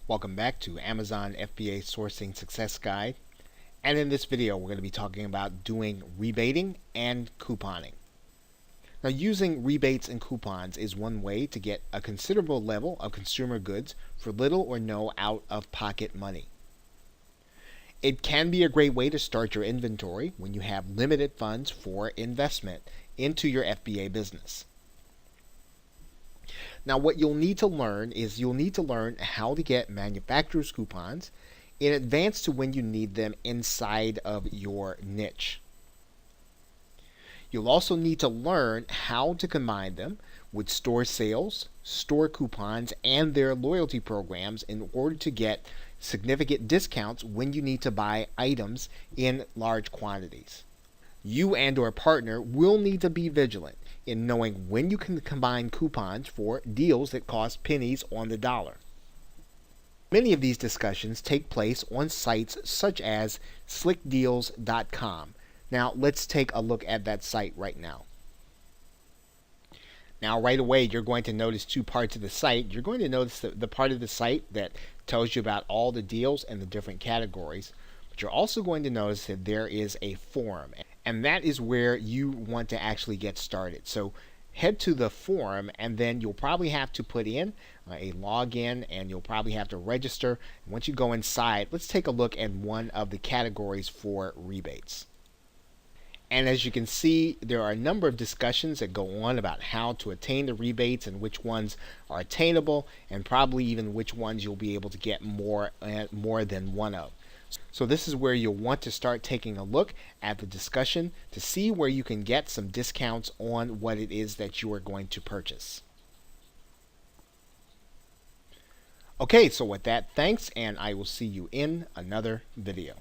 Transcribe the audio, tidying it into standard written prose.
Welcome back to Amazon FBA Sourcing Success Guide. And in this video, we're going to be talking about doing rebating and couponing. Now, using rebates and coupons is one way to get a considerable level of consumer goods for little or no out-of-pocket money. It can be a great way to start your inventory when you have limited funds for investment into your FBA business. Now, what you'll need to learn is how to get manufacturer's coupons in advance to when you need them inside of your niche. You'll also need to learn how to combine them with store sales, store coupons, and their loyalty programs in order to get significant discounts when you need to buy items in large quantities. You and or partner will need to be vigilant in knowing when you can combine coupons for deals that cost pennies on the dollar. Many of these discussions take place on sites such as slickdeals.com. Now let's take a look at that site right now. Now right away you're going to notice two parts of the site. You're going to notice the part of the site that tells you about all the deals and the different categories. But you're also going to notice that there is a forum. And that is where you want to actually get started. So head to the forum, and then you'll probably have to put in a login, and you'll probably have to register. And once you go inside, let's take a look at one of the categories for rebates. And as you can see, there are a number of discussions that go on about how to attain the rebates and which ones are attainable, and probably even which ones you'll be able to get more than one of. So this is where you'll want to start taking a look at the discussion to see where you can get some discounts on what it is that you are going to purchase. Okay, so with that, thanks, and I will see you in another video.